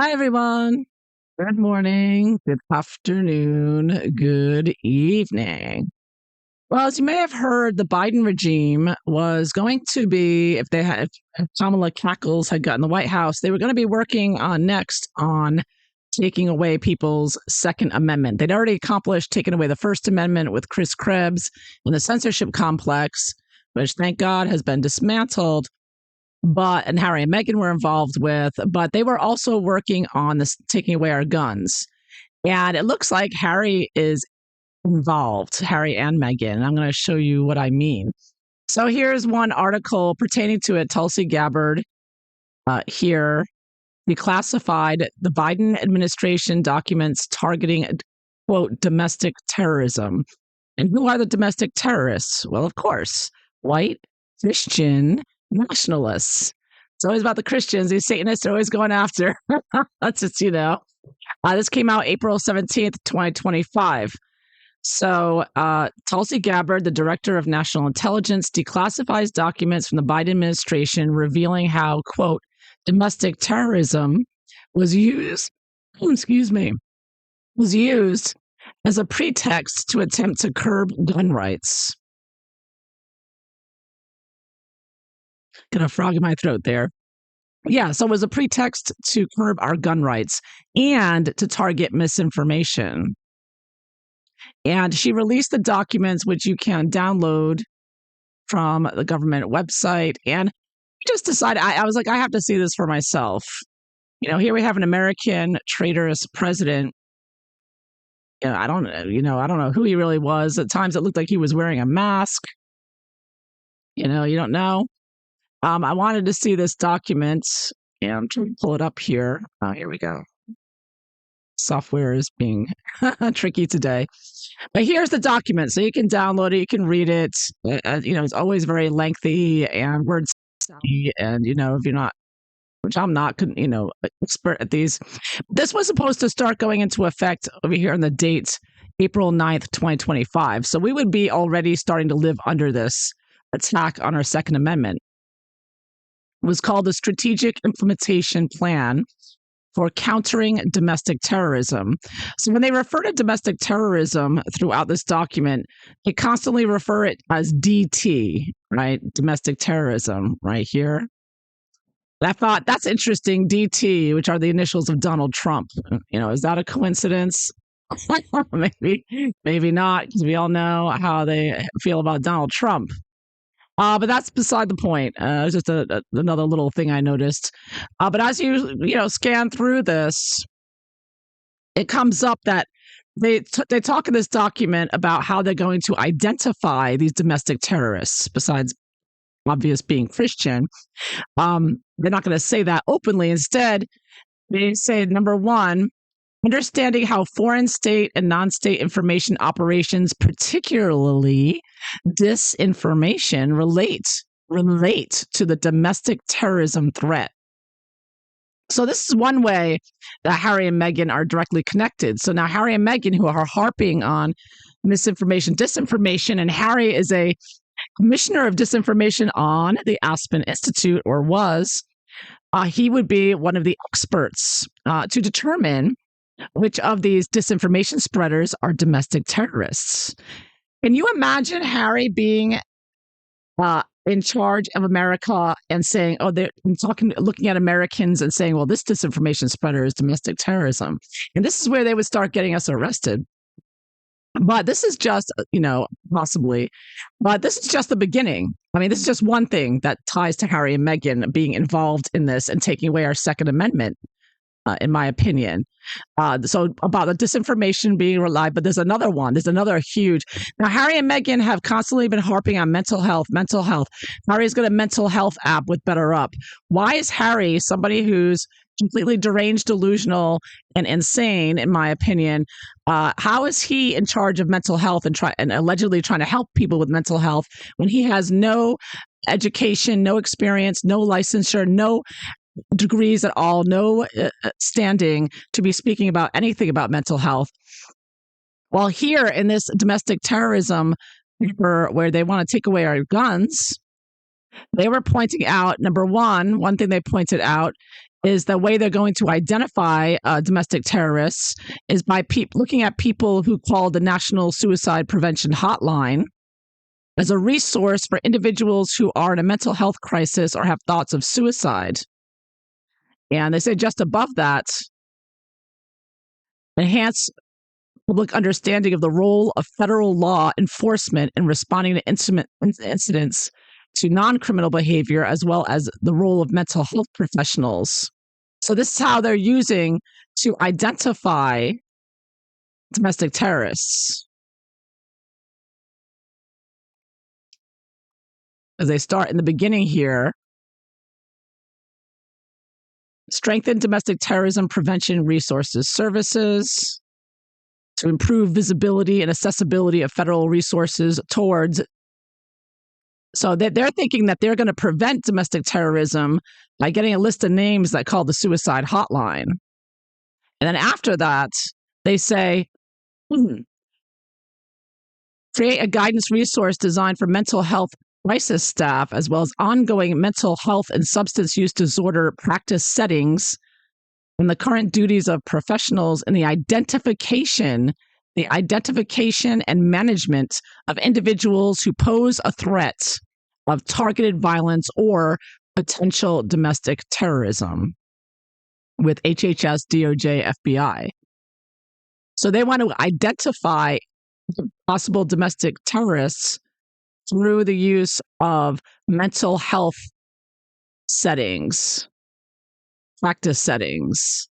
Hi, everyone. Good morning, good afternoon, good evening. Well, as you may have heard, the Biden regime was going to be, if Kamala Cackles had gotten the White House, they were going to be working on next on taking away people's Second Amendment. They'd already accomplished taking away the First Amendment with Chris Krebs and the censorship complex, which thank God has been dismantled. And Harry and Meghan were involved with, but they were also working on this taking away our guns. And it looks like Harry is involved, Harry and Meghan. And I'm going to show you what I mean. So here's one article pertaining to it. Tulsi Gabbard here declassified the Biden administration documents targeting, quote, domestic terrorism. And who are the domestic terrorists? Well, of course, white Christian nationalists. It's always about the Christians. These Satanists are always going after. That's just, this came out April 17th, 2025. So Tulsi Gabbard, the director of national intelligence, declassifies documents from the Biden administration revealing how, quote, domestic terrorism was used, was used as a pretext to attempt to curb gun rights. Got a frog in my throat there. Yeah, so it was a pretext to curb our gun rights and to target misinformation. And she released the documents, which you can download from the government website. And just decided, I was like, I have to see this for myself. Here we have an American traitorous president. I don't know who he really was. At times it looked like he was wearing a mask. You don't know. I wanted to see this document, and I'm trying to pull it up here. Here we go. Software is being tricky today. But here's the document. So you can download it. You can read it. It's always very lengthy and words savvy. And, if you're not, which I'm not, expert at these. This was supposed to start going into effect over here on the date, April 9th, 2025. So we would be already starting to live under this attack on our Second Amendment. It was called the Strategic Implementation Plan for Countering Domestic Terrorism. So when they refer to domestic terrorism throughout this document, they constantly refer it as DT, right? Domestic terrorism, right here. And I thought that's interesting, DT, which are the initials of Donald Trump. Is that a coincidence? maybe not, because we all know how they feel about Donald Trump. But that's beside the point. It's just another little thing I noticed. But as you scan through this, it comes up that they talk in this document about how they're going to identify these domestic terrorists. Besides obvious being Christian, they're not going to say that openly. Instead, they say, number one, understanding how foreign state and non-state information operations, particularly disinformation, relate to the domestic terrorism threat. So this is one way that Harry and Meghan are directly connected. So now Harry and Meghan, who are harping on misinformation, disinformation, and Harry is a commissioner of disinformation on the Aspen Institute, or was, he would be one of the experts to determine which of these disinformation spreaders are domestic terrorists. Can you imagine Harry being in charge of America and saying, looking at Americans and saying, well, this disinformation spreader is domestic terrorism. And this is where they would start getting us arrested. But this is just, possibly, but this is just the beginning. I mean, this is just one thing that ties to Harry and Meghan being involved in this and taking away our Second Amendment. In my opinion. So about the disinformation being relied, but there's another one. There's another huge. Now, Harry and Meghan have constantly been harping on mental health. Harry's got a mental health app with BetterUp. Why is Harry, somebody who's completely deranged, delusional, and insane, in my opinion, how is he in charge of mental health and allegedly trying to help people with mental health when he has no education, no experience, no licensure, no degrees at all, no standing to be speaking about anything about mental health? While here in this domestic terrorism paper where they want to take away our guns, they were pointing out, number one thing they pointed out is the way they're going to identify domestic terrorists is by looking at people who call the National Suicide Prevention Hotline as a resource for individuals who are in a mental health crisis or have thoughts of suicide. And they say just above that, enhance public understanding of the role of federal law enforcement in responding to incidents to non-criminal behavior, as well as the role of mental health professionals. So this is how they're using to identify domestic terrorists. As they start in the beginning here, strengthen domestic terrorism prevention resources services to improve visibility and accessibility of federal resources towards. So they're thinking that they're going to prevent domestic terrorism by getting a list of names that call the suicide hotline. And then after that, they say, create a guidance resource designed for mental health crisis staff, as well as ongoing mental health and substance use disorder practice settings, and the current duties of professionals in the identification and management of individuals who pose a threat of targeted violence or potential domestic terrorism with HHS, DOJ, FBI. So they want to identify possible domestic terrorists through the use of mental health settings, practice settings.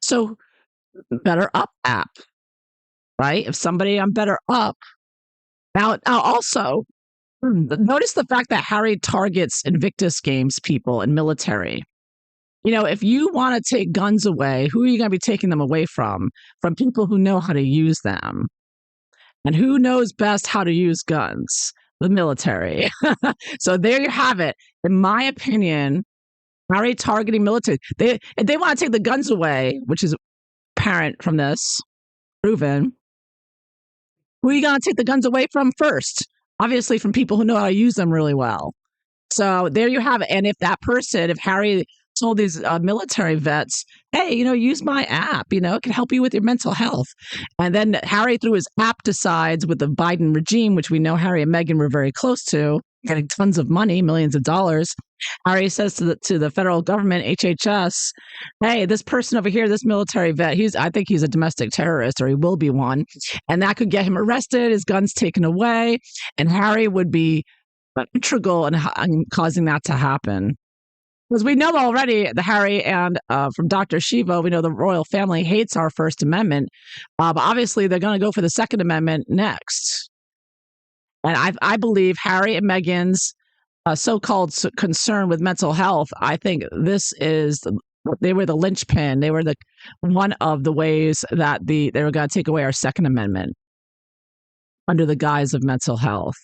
So Better Up app, right? If somebody on Better Up. Now also, notice the fact that Harry targets Invictus Games people and military. If you want to take guns away, who are you going to be taking them away from? From people who know how to use them. And who knows best how to use guns? The military. So there you have it. In my opinion, Harry targeting military. If they want to take the guns away, which is apparent from this, proven, who are you going to take the guns away from first? Obviously from people who know how to use them really well. So there you have it. And if Harry told these military vets, hey, use my app, it can help you with your mental health. And then Harry, through his app, decides with the Biden regime, which we know Harry and Meghan were very close to, getting tons of money, millions of dollars. Harry says to the federal government, HHS, hey, this person over here, this military vet, I think he's a domestic terrorist, or he will be one. And that could get him arrested, his guns taken away. And Harry would be integral in causing that to happen. Because we know already the Harry and from Dr. Shiva, we know the royal family hates our First Amendment. But obviously, they're going to go for the Second Amendment next. And I believe Harry and Meghan's so-called concern with mental health, I think they were the linchpin. They were one of the ways that they were going to take away our Second Amendment under the guise of mental health.